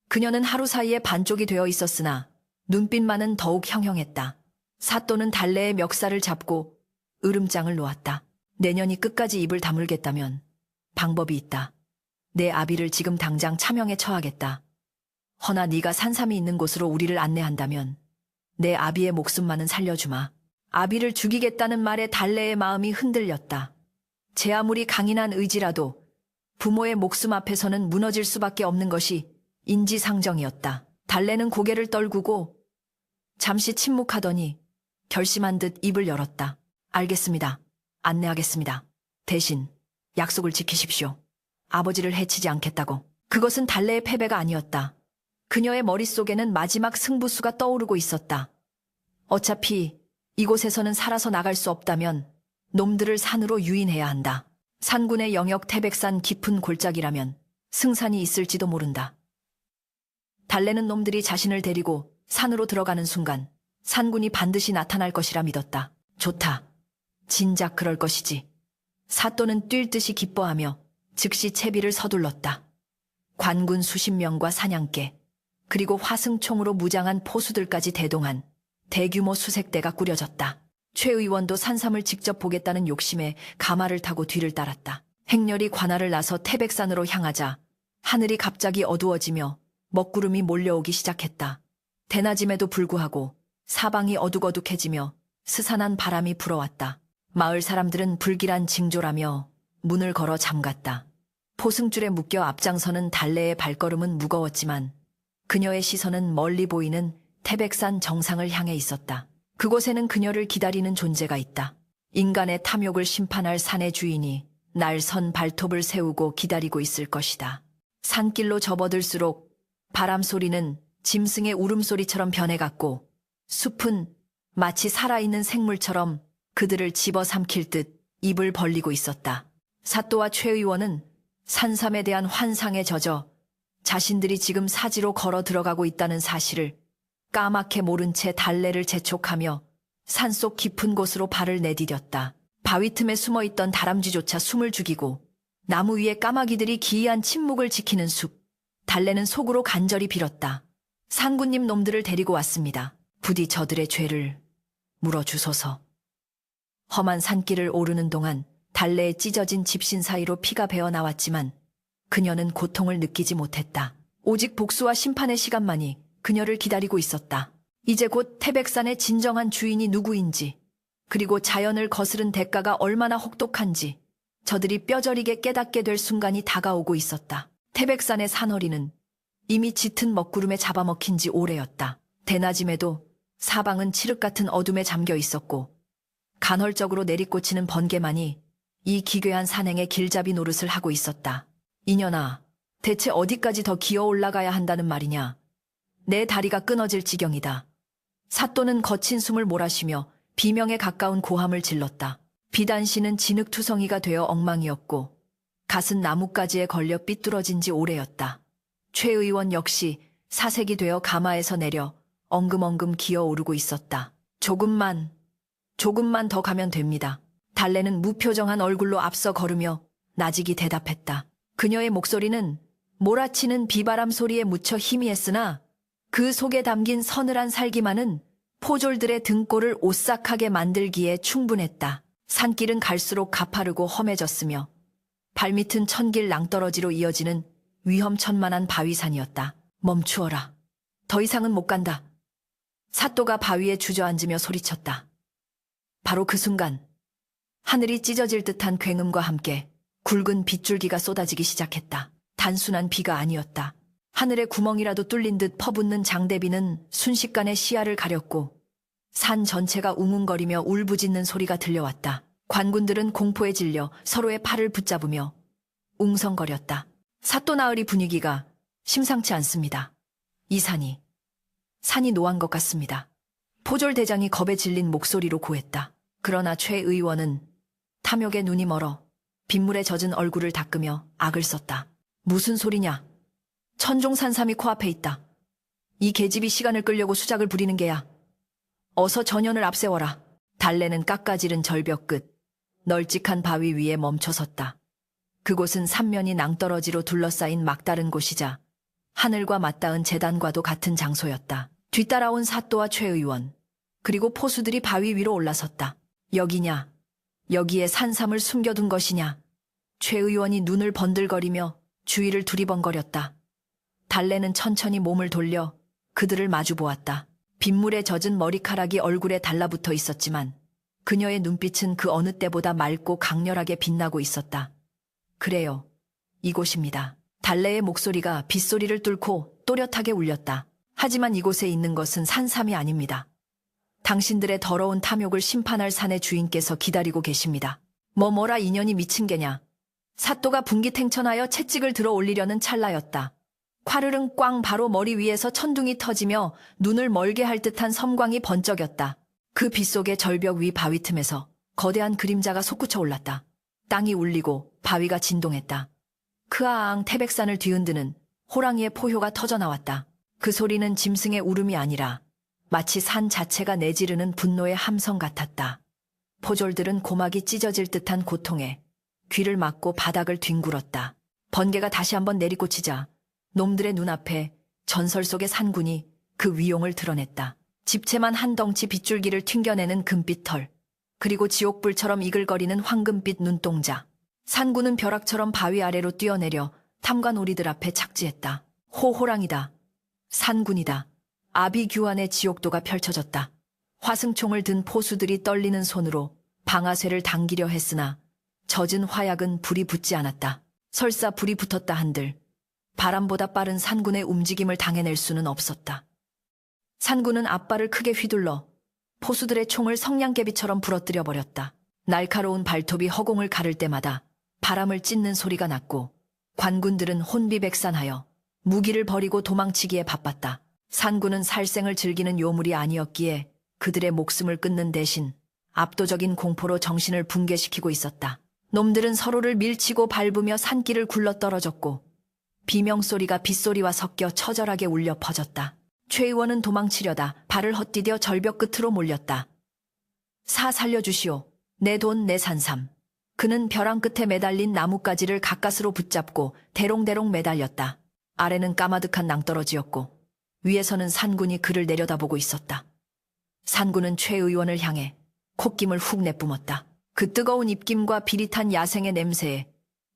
그녀는 하루 사이에 반쪽이 되어 있었으나 눈빛만은 더욱 형형했다. 사또는 달래의 멱살을 잡고 으름장을 놓았다. 내년이 끝까지 입을 다물겠다면 방법이 있다. 내 아비를 지금 당장 차명에 처하겠다. 허나 네가 산삼이 있는 곳으로 우리를 안내한다면 내 아비의 목숨만은 살려주마. 아비를 죽이겠다는 말에 달래의 마음이 흔들렸다. 제 아무리 강인한 의지라도 부모의 목숨 앞에서는 무너질 수밖에 없는 것이 인지상정이었다. 달래는 고개를 떨구고 잠시 침묵하더니 결심한 듯 입을 열었다. 알겠습니다. 안내하겠습니다. 대신 약속을 지키십시오. 아버지를 해치지 않겠다고. 그것은 달래의 패배가 아니었다. 그녀의 머릿속에는 마지막 승부수가 떠오르고 있었다. 어차피 이곳에서는 살아서 나갈 수 없다면 놈들을 산으로 유인해야 한다. 산군의 영역 태백산 깊은 골짜기라면 승산이 있을지도 모른다. 달래는 놈들이 자신을 데리고 산으로 들어가는 순간 산군이 반드시 나타날 것이라 믿었다. 좋다. 진작 그럴 것이지. 사또는 뛸 듯이 기뻐하며 즉시 채비를 서둘렀다. 관군 수십 명과 사냥개, 그리고 화승총으로 무장한 포수들까지 대동한 대규모 수색대가 꾸려졌다. 최 의원도 산삼을 직접 보겠다는 욕심에 가마를 타고 뒤를 따랐다. 행렬이 관할을 나서 태백산으로 향하자 하늘이 갑자기 어두워지며 먹구름이 몰려오기 시작했다. 대낮임에도 불구하고 사방이 어둑어둑해지며 스산한 바람이 불어왔다. 마을 사람들은 불길한 징조라며 문을 걸어 잠갔다. 포승줄에 묶여 앞장서는 달래의 발걸음은 무거웠지만 그녀의 시선은 멀리 보이는 태백산 정상을 향해 있었다. 그곳에는 그녀를 기다리는 존재가 있다. 인간의 탐욕을 심판할 산의 주인이 날선 발톱을 세우고 기다리고 있을 것이다. 산길로 접어들수록 바람 소리는 짐승의 울음소리처럼 변해갔고 숲은 마치 살아있는 생물처럼 그들을 집어삼킬 듯 입을 벌리고 있었다. 사또와 최 의원은 산삼에 대한 환상에 젖어 자신들이 지금 사지로 걸어 들어가고 있다는 사실을 까맣게 모른 채 달래를 재촉하며 산속 깊은 곳으로 발을 내디뎠다. 바위 틈에 숨어있던 다람쥐조차 숨을 죽이고 나무 위에 까마귀들이 기이한 침묵을 지키는 숲. 달래는 속으로 간절히 빌었다. 상군님 놈들을 데리고 왔습니다. 부디 저들의 죄를 물어주소서. 험한 산길을 오르는 동안 달래의 찢어진 집신 사이로 피가 배어 나왔지만 그녀는 고통을 느끼지 못했다. 오직 복수와 심판의 시간만이 그녀를 기다리고 있었다. 이제 곧 태백산의 진정한 주인이 누구인지, 그리고 자연을 거스른 대가가 얼마나 혹독한지 저들이 뼈저리게 깨닫게 될 순간이 다가오고 있었다. 태백산의 산허리는 이미 짙은 먹구름에 잡아먹힌 지 오래였다. 대낮임에도 사방은 칠흑 같은 어둠에 잠겨 있었고 간헐적으로 내리꽂히는 번개만이 이 기괴한 산행의 길잡이 노릇을 하고 있었다. 이년아, 대체 어디까지 더 기어 올라가야 한다는 말이냐. 내 다리가 끊어질 지경이다. 사또는 거친 숨을 몰아쉬며 비명에 가까운 고함을 질렀다. 비단씨는 진흙투성이가 되어 엉망이었고 갓은 나뭇가지에 걸려 삐뚤어진 지 오래였다. 최 의원 역시 사색이 되어 가마에서 내려 엉금엉금 기어오르고 있었다. 조금만 더 가면 됩니다. 달래는 무표정한 얼굴로 앞서 걸으며 나직이 대답했다. 그녀의 목소리는 몰아치는 비바람 소리에 묻혀 희미했으나 그 속에 담긴 서늘한 살기만은 포졸들의 등골을 오싹하게 만들기에 충분했다. 산길은 갈수록 가파르고 험해졌으며 발밑은 천길 낭떠러지로 이어지는 위험천만한 바위산이었다. 멈추어라. 더 이상은 못 간다. 사또가 바위에 주저앉으며 소리쳤다. 바로 그 순간 하늘이 찢어질 듯한 굉음과 함께 굵은 빗줄기가 쏟아지기 시작했다. 단순한 비가 아니었다. 하늘에 구멍이라도 뚫린 듯 퍼붓는 장대비는 순식간에 시야를 가렸고 산 전체가 웅웅거리며 울부짖는 소리가 들려왔다. 관군들은 공포에 질려 서로의 팔을 붙잡으며 웅성거렸다. 사또 나으리 분위기가 심상치 않습니다. 이 산이 노한 것 같습니다. 포졸 대장이 겁에 질린 목소리로 고했다. 그러나 최 의원은 탐욕에 눈이 멀어 빗물에 젖은 얼굴을 닦으며 악을 썼다. 무슨 소리냐? 천종산삼이 코앞에 있다. 이 계집이 시간을 끌려고 수작을 부리는 게야. 어서 전연을 앞세워라. 달래는 깎아지른 절벽 끝 널찍한 바위 위에 멈춰섰다. 그곳은 삼면이 낭떠러지로 둘러싸인 막다른 곳이자 하늘과 맞닿은 재단과도 같은 장소였다. 뒤따라온 사또와 최 의원 그리고 포수들이 바위 위로 올라섰다. 여기냐? 여기에 산삼을 숨겨둔 것이냐? 최 의원이 눈을 번들거리며 주위를 두리번거렸다. 달래는 천천히 몸을 돌려 그들을 마주보았다. 빗물에 젖은 머리카락이 얼굴에 달라붙어 있었지만 그녀의 눈빛은 그 어느 때보다 맑고 강렬하게 빛나고 있었다. 그래요. 이곳입니다. 달래의 목소리가 빗소리를 뚫고 또렷하게 울렸다. 하지만 이곳에 있는 것은 산삼이 아닙니다. 당신들의 더러운 탐욕을 심판할 산의 주인께서 기다리고 계십니다. 뭐라 인연이 미친 게냐. 사또가 분기탱천하여 채찍을 들어 올리려는 찰나였다. 콰르릉 꽝 바로 머리 위에서 천둥이 터지며 눈을 멀게 할 듯한 섬광이 번쩍였다. 그 빗속의 절벽 위 바위 틈에서 거대한 그림자가 솟구쳐 올랐다. 땅이 울리고 바위가 진동했다. 크아앙 태백산을 뒤흔드는 호랑이의 포효가 터져나왔다. 그 소리는 짐승의 울음이 아니라 마치 산 자체가 내지르는 분노의 함성 같았다. 포졸들은 고막이 찢어질 듯한 고통에 귀를 막고 바닥을 뒹굴었다. 번개가 다시 한번 내리꽂히자 놈들의 눈앞에 전설 속의 산군이 그 위용을 드러냈다. 집채만 한 덩치 빗줄기를 튕겨내는 금빛 털, 그리고 지옥불처럼 이글거리는 황금빛 눈동자. 산군은 벼락처럼 바위 아래로 뛰어내려 탐관 오리들 앞에 착지했다. 호랑이다. 산군이다. 아비규환의 지옥도가 펼쳐졌다. 화승총을 든 포수들이 떨리는 손으로 방아쇠를 당기려 했으나 젖은 화약은 불이 붙지 않았다. 설사 불이 붙었다 한들 바람보다 빠른 산군의 움직임을 당해낼 수는 없었다. 산군은 앞발을 크게 휘둘러 포수들의 총을 성냥개비처럼 부러뜨려 버렸다. 날카로운 발톱이 허공을 가를 때마다 바람을 찢는 소리가 났고 관군들은 혼비백산하여 무기를 버리고 도망치기에 바빴다. 산군은 살생을 즐기는 요물이 아니었기에 그들의 목숨을 끊는 대신 압도적인 공포로 정신을 붕괴시키고 있었다. 놈들은 서로를 밀치고 밟으며 산길을 굴러떨어졌고 비명소리가 빗소리와 섞여 처절하게 울려 퍼졌다. 최 의원은 도망치려다 발을 헛디뎌 절벽 끝으로 몰렸다. 살려주시오. 내 돈 내 산삼. 그는 벼랑 끝에 매달린 나뭇가지를 가까스로 붙잡고 대롱대롱 매달렸다. 아래는 까마득한 낭떠러지였고 위에서는 산군이 그를 내려다보고 있었다. 산군은 최 의원을 향해 콧김을 훅 내뿜었다. 그 뜨거운 입김과 비릿한 야생의 냄새에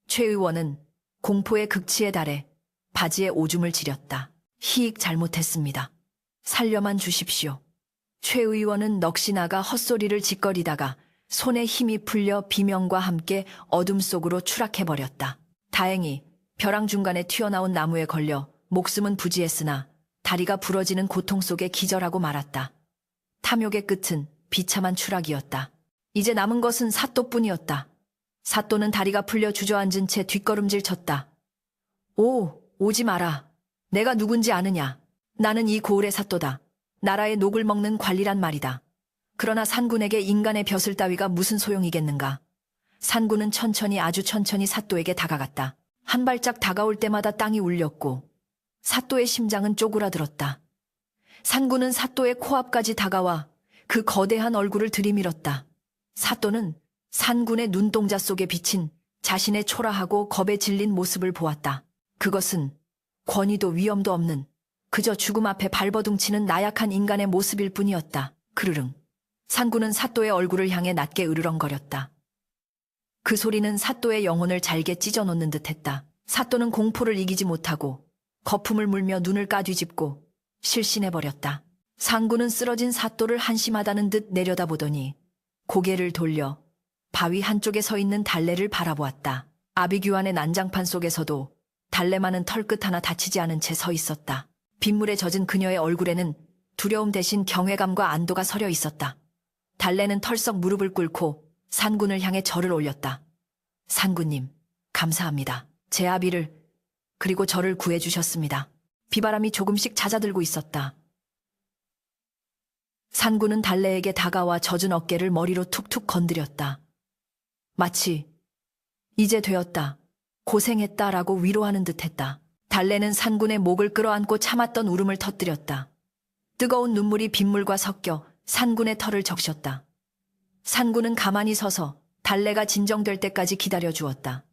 최 의원은 공포의 극치에 달해 바지에 오줌을 지렸다. 희익 잘못했습니다. 살려만 주십시오. 최 의원은 넋이 나가 헛소리를 짓거리다가 손에 힘이 풀려 비명과 함께 어둠 속으로 추락해버렸다. 다행히 벼랑 중간에 튀어나온 나무에 걸려 목숨은 부지했으나 다리가 부러지는 고통 속에 기절하고 말았다. 탐욕의 끝은 비참한 추락이었다. 이제 남은 것은 사또뿐이었다. 사또는 다리가 풀려 주저앉은 채 뒷걸음질 쳤다. 오지 마라. 내가 누군지 아느냐. 나는 이 고을의 사또다. 나라의 녹을 먹는 관리란 말이다. 그러나 산군에게 인간의 벼슬 따위가 무슨 소용이겠는가. 산군은 천천히 아주 천천히 사또에게 다가갔다. 한 발짝 다가올 때마다 땅이 울렸고 사또의 심장은 쪼그라들었다. 산군은 사또의 코앞까지 다가와 그 거대한 얼굴을 들이밀었다. 사또는 산군의 눈동자 속에 비친 자신의 초라하고 겁에 질린 모습을 보았다. 그것은 권위도 위엄도 없는 그저 죽음 앞에 발버둥치는 나약한 인간의 모습일 뿐이었다. 그르릉. 산군은 사또의 얼굴을 향해 낮게 으르렁거렸다. 그 소리는 사또의 영혼을 잘게 찢어놓는 듯했다. 사또는 공포를 이기지 못하고 거품을 물며 눈을 까뒤집고 실신해버렸다. 산군은 쓰러진 사또를 한심하다는 듯 내려다보더니 고개를 돌려 바위 한쪽에 서 있는 달래를 바라보았다. 아비규환의 난장판 속에서도 달래만은 털끝 하나 다치지 않은 채 서 있었다. 빗물에 젖은 그녀의 얼굴에는 두려움 대신 경외감과 안도가 서려 있었다. 달래는 털썩 무릎을 꿇고 산군을 향해 절을 올렸다. 산군님, 감사합니다. 제 아비를 그리고 저를 구해주셨습니다. 비바람이 조금씩 잦아들고 있었다. 산군은 달래에게 다가와 젖은 어깨를 머리로 툭툭 건드렸다. 마치 이제 되었다, 고생했다라고 위로하는 듯했다. 달래는 산군의 목을 끌어안고 참았던 울음을 터뜨렸다. 뜨거운 눈물이 빗물과 섞여 산군의 털을 적셨다. 산군은 가만히 서서 달래가 진정될 때까지 기다려주었다.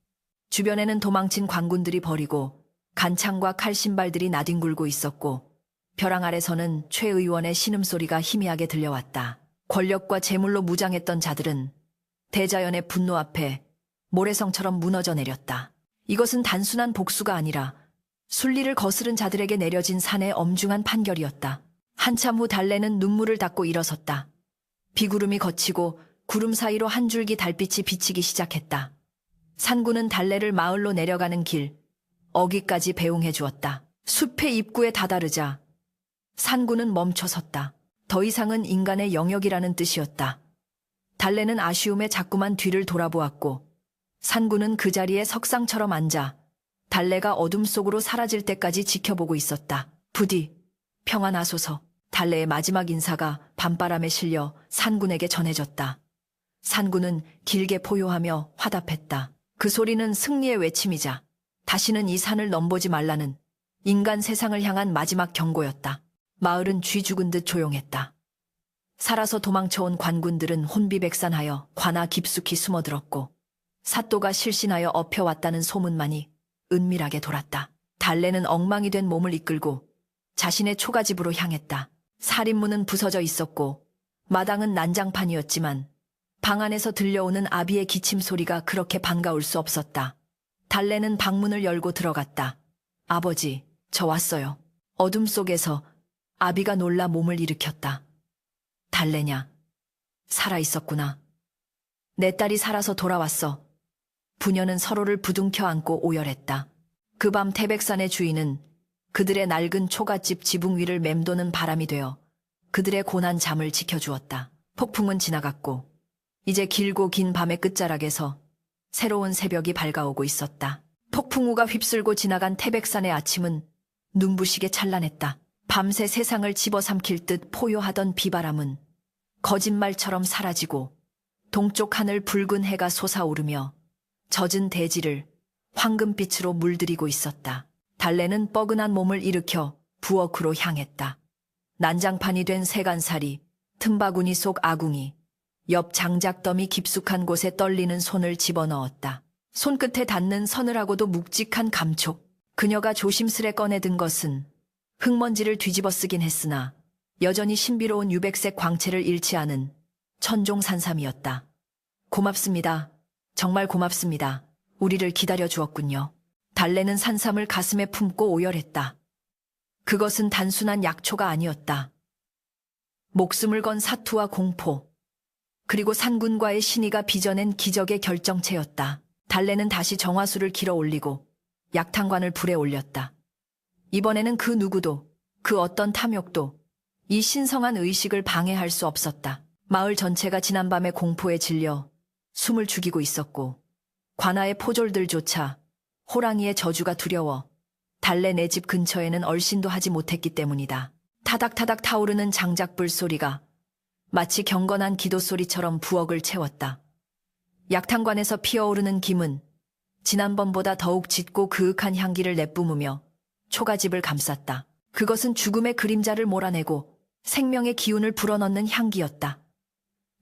주변에는 도망친 관군들이 버리고 간창과 칼신발들이 나뒹굴고 있었고 벼랑 아래서는 최 의원의 신음소리가 희미하게 들려왔다. 권력과 재물로 무장했던 자들은 대자연의 분노 앞에 모래성처럼 무너져 내렸다. 이것은 단순한 복수가 아니라 순리를 거스른 자들에게 내려진 산의 엄중한 판결이었다. 한참 후 달래는 눈물을 닦고 일어섰다. 비구름이 걷히고 구름 사이로 한 줄기 달빛이 비치기 시작했다. 산군은 달래를 마을로 내려가는 길, 어귀까지 배웅해 주었다. 숲의 입구에 다다르자 산군은 멈춰섰다. 더 이상은 인간의 영역이라는 뜻이었다. 달래는 아쉬움에 자꾸만 뒤를 돌아보았고 산군은 그 자리에 석상처럼 앉아 달래가 어둠 속으로 사라질 때까지 지켜보고 있었다. 부디 평안하소서. 달래의 마지막 인사가 밤바람에 실려 산군에게 전해졌다. 산군은 길게 포효하며 화답했다. 그 소리는 승리의 외침이자 다시는 이 산을 넘보지 말라는 인간 세상을 향한 마지막 경고였다. 마을은 쥐 죽은 듯 조용했다. 살아서 도망쳐온 관군들은 혼비백산하여 관아 깊숙이 숨어들었고 사또가 실신하여 엎혀왔다는 소문만이 은밀하게 돌았다. 달래는 엉망이 된 몸을 이끌고 자신의 초가집으로 향했다. 살인문은 부서져 있었고 마당은 난장판이었지만 방 안에서 들려오는 아비의 기침 소리가 그렇게 반가울 수 없었다. 달래는 방문을 열고 들어갔다. 아버지, 저 왔어요. 어둠 속에서 아비가 놀라 몸을 일으켰다. 달래냐? 살아있었구나. 내 딸이 살아서 돌아왔어. 부녀는 서로를 부둥켜 안고 오열했다. 그 밤 태백산의 주인은 그들의 낡은 초가집 지붕 위를 맴도는 바람이 되어 그들의 고난 잠을 지켜주었다. 폭풍은 지나갔고 이제 길고 긴 밤의 끝자락에서 새로운 새벽이 밝아오고 있었다. 폭풍우가 휩쓸고 지나간 태백산의 아침은 눈부시게 찬란했다. 밤새 세상을 집어삼킬 듯 포효하던 비바람은 거짓말처럼 사라지고 동쪽 하늘 붉은 해가 솟아오르며 젖은 대지를 황금빛으로 물들이고 있었다. 달래는 뻐근한 몸을 일으켜 부엌으로 향했다. 난장판이 된 세간살이, 틈바구니 속 아궁이, 옆 장작더미 깊숙한 곳에 떨리는 손을 집어넣었다. 손끝에 닿는 서늘하고도 묵직한 감촉. 그녀가 조심스레 꺼내든 것은 흙먼지를 뒤집어 쓰긴 했으나 여전히 신비로운 유백색 광채를 잃지 않은 천종 산삼이었다. 고맙습니다. 정말 고맙습니다. 우리를 기다려 주었군요. 달래는 산삼을 가슴에 품고 오열했다. 그것은 단순한 약초가 아니었다. 목숨을 건 사투와 공포, 그리고 산군과의 신의가 빚어낸 기적의 결정체였다. 달래는 다시 정화수를 길어 올리고 약탕관을 불에 올렸다. 이번에는 그 누구도, 그 어떤 탐욕도 이 신성한 의식을 방해할 수 없었다. 마을 전체가 지난밤의 공포에 질려 숨을 죽이고 있었고 관아의 포졸들조차 호랑이의 저주가 두려워 달래 내 집 근처에는 얼씬도 하지 못했기 때문이다. 타닥타닥 타오르는 장작불 소리가 마치 경건한 기도 소리처럼 부엌을 채웠다. 약탕관에서 피어오르는 김은 지난번보다 더욱 짙고 그윽한 향기를 내뿜으며 초가집을 감쌌다. 그것은 죽음의 그림자를 몰아내고 생명의 기운을 불어넣는 향기였다.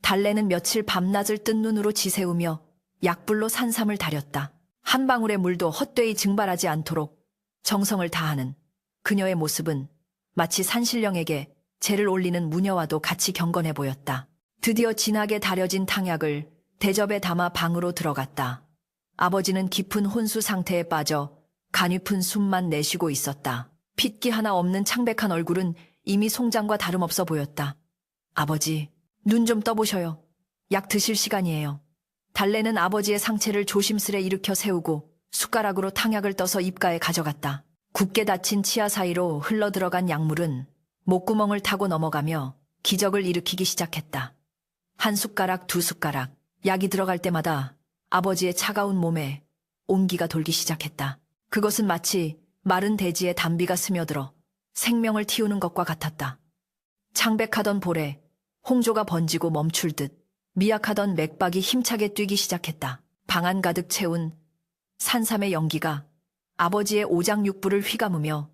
달래는 며칠 밤낮을 뜬 눈으로 지새우며 약불로 산삼을 다렸다. 한 방울의 물도 헛되이 증발하지 않도록 정성을 다하는 그녀의 모습은 마치 산신령에게 제를 올리는 무녀와도 같이 경건해 보였다. 드디어 진하게 다려진 탕약을 대접에 담아 방으로 들어갔다. 아버지는 깊은 혼수 상태에 빠져 가냘픈 숨만 내쉬고 있었다. 핏기 하나 없는 창백한 얼굴은 이미 송장과 다름없어 보였다. 아버지, 눈 좀 떠보셔요. 약 드실 시간이에요. 달래는 아버지의 상체를 조심스레 일으켜 세우고 숟가락으로 탕약을 떠서 입가에 가져갔다. 굳게 닫힌 치아 사이로 흘러들어간 약물은 목구멍을 타고 넘어가며 기적을 일으키기 시작했다. 한 숟가락, 두 숟가락, 약이 들어갈 때마다 아버지의 차가운 몸에 온기가 돌기 시작했다. 그것은 마치 마른 대지에 담비가 스며들어 생명을 틔우는 것과 같았다. 창백하던 볼에 홍조가 번지고 멈출 듯 미약하던 맥박이 힘차게 뛰기 시작했다. 방 안 가득 채운 산삼의 연기가 아버지의 오장육부를 휘감으며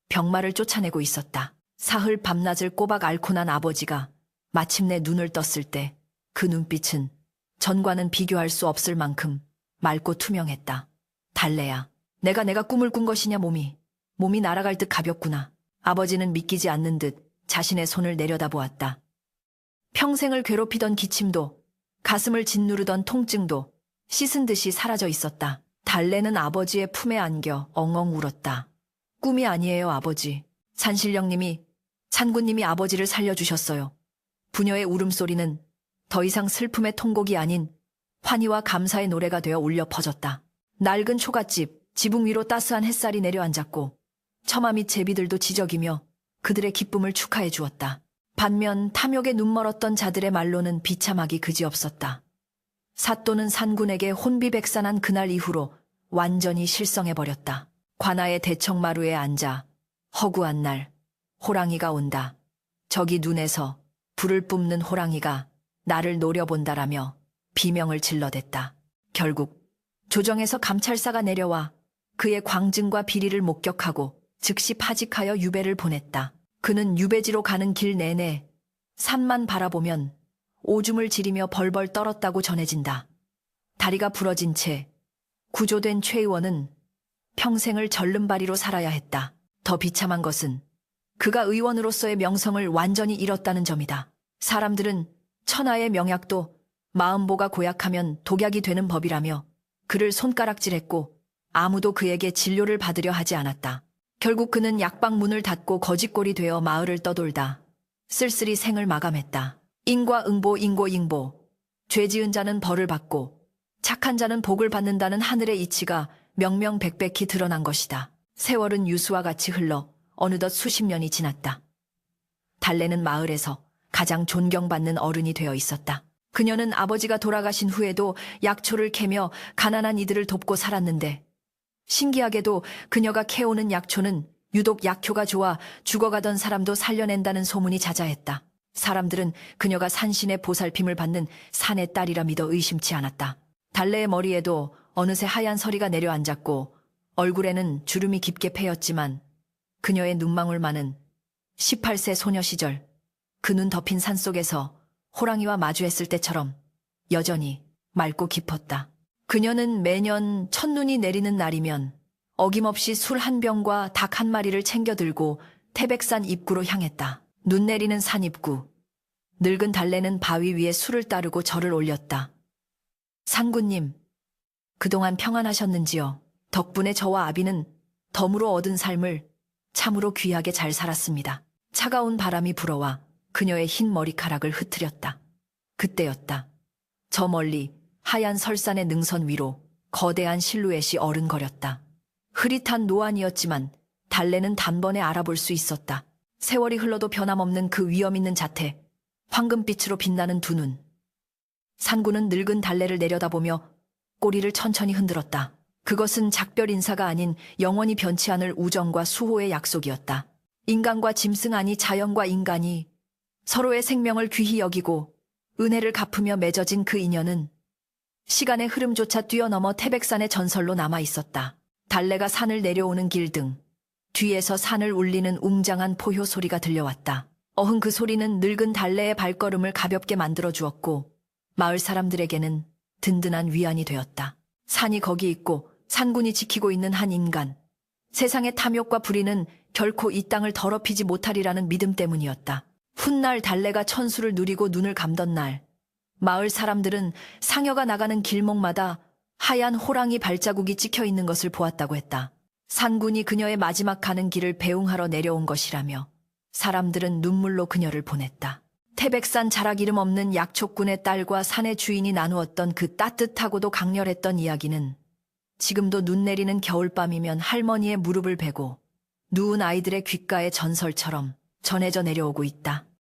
병마를 쫓아내고 있었다. 사흘 밤낮을 꼬박 앓고 난 아버지가 마침내 눈을 떴을 때 그 눈빛은 전과는 비교할 수 없을 만큼 맑고 투명했다. 달래야, 내가 꿈을 꾼 것이냐 몸이 날아갈 듯 가볍구나. 아버지는 믿기지 않는 듯 자신의 손을 내려다보았다. 평생을 괴롭히던 기침도 가슴을 짓누르던 통증도 씻은 듯이 사라져 있었다. 달래는 아버지의 품에 안겨 엉엉 울었다. 꿈이 아니에요, 아버지. 찬구님이 아버지를 살려주셨어요. 부녀의 울음소리는 더 이상 슬픔의 통곡이 아닌 환희와 감사의 노래가 되어 울려 퍼졌다. 낡은 초가집, 지붕 위로 따스한 햇살이 내려앉았고 처마 밑 제비들도 지저귀며 그들의 기쁨을 축하해 주었다. 반면 탐욕에 눈멀었던 자들의 말로는 비참하기 그지없었다. 사또는 산군에게 혼비백산한 그날 이후로 완전히 실성해버렸다. 관아의 대청마루에 앉아 허구한 날 호랑이가 온다. 저기 눈에서 불을 뿜는 호랑이가 나를 노려본다라며 비명을 질러댔다. 결국 조정에서 감찰사가 내려와 그의 광증과 비리를 목격하고 즉시 파직하여 유배를 보냈다. 그는 유배지로 가는 길 내내 산만 바라보면 오줌을 지리며 벌벌 떨었다고 전해진다. 다리가 부러진 채 구조된 최 의원은 평생을 절름발이로 살아야 했다. 더 비참한 것은 그가 의원으로서의 명성을 완전히 잃었다는 점이다. 사람들은 천하의 명약도 마음보가 고약하면 독약이 되는 법이라며 그를 손가락질했고 아무도 그에게 진료를 받으려 하지 않았다. 결국 그는 약방 문을 닫고 거짓골이 되어 마을을 떠돌다 쓸쓸히 생을 마감했다. 인과응보 인고잉보. 죄 지은 자는 벌을 받고 착한 자는 복을 받는다는 하늘의 이치가 명명백백히 드러난 것이다. 세월은 유수와 같이 흘러 어느덧 수십 년이 지났다. 달래는 마을에서 가장 존경받는 어른이 되어 있었다. 그녀는 아버지가 돌아가신 후에도 약초를 캐며 가난한 이들을 돕고 살았는데 신기하게도 그녀가 캐오는 약초는 유독 약효가 좋아 죽어가던 사람도 살려낸다는 소문이 자자했다. 사람들은 그녀가 산신의 보살핌을 받는 산의 딸이라 믿어 의심치 않았다. 달래의 머리에도 어느새 하얀 서리가 내려앉았고 얼굴에는 주름이 깊게 패였지만 그녀의 눈망울만은 18세 소녀 시절 그 눈 덮인 산속에서 호랑이와 마주했을 때처럼 여전히 맑고 깊었다. 그녀는 매년 첫눈이 내리는 날이면 어김없이 술 한 병과 닭 한 마리를 챙겨 들고 태백산 입구로 향했다. 눈 내리는 산 입구. 늙은 달래는 바위 위에 술을 따르고 절을 올렸다. 산구님, 그동안 평안하셨는지요? 덕분에 저와 아비는 덤으로 얻은 삶을 참으로 귀하게 잘 살았습니다. 차가운 바람이 불어와 그녀의 흰 머리카락을 흐트렸다. 그때였다. 저 멀리 하얀 설산의 능선 위로 거대한 실루엣이 어른거렸다. 흐릿한 노안이었지만 달래는 단번에 알아볼 수 있었다. 세월이 흘러도 변함없는 그 위험 있는 자태, 황금빛으로 빛나는 두 눈. 산구는 늙은 달래를 내려다보며 꼬리를 천천히 흔들었다. 그것은 작별 인사가 아닌 영원히 변치 않을 우정과 수호의 약속이었다. 인간과 짐승 아니 자연과 인간이 서로의 생명을 귀히 여기고 은혜를 갚으며 맺어진 그 인연은 시간의 흐름조차 뛰어넘어 태백산의 전설로 남아 있었다. 달래가 산을 내려오는 길 등 뒤에서 산을 울리는 웅장한 포효 소리가 들려왔다. 어흥 그 소리는 늙은 달래의 발걸음을 가볍게 만들어 주었고 마을 사람들에게는 든든한 위안이 되었다. 산이 거기 있고 산군이 지키고 있는 한 인간. 세상의 탐욕과 불의는 결코 이 땅을 더럽히지 못하리라는 믿음 때문이었다. 훗날 달래가 천수를 누리고 눈을 감던 날, 마을 사람들은 상여가 나가는 길목마다 하얀 호랑이 발자국이 찍혀 있는 것을 보았다고 했다. 산군이 그녀의 마지막 가는 길을 배웅하러 내려온 것이라며 사람들은 눈물로 그녀를 보냈다. 태백산 자락 이름 없는 약초꾼의 딸과 산의 주인이 나누었던 그 따뜻하고도 강렬했던 이야기는 지금도 눈 내리는 겨울밤이면 할머니의 무릎을 베고 누운 아이들의 귓가의 전설처럼 전해져 내려오고 있다.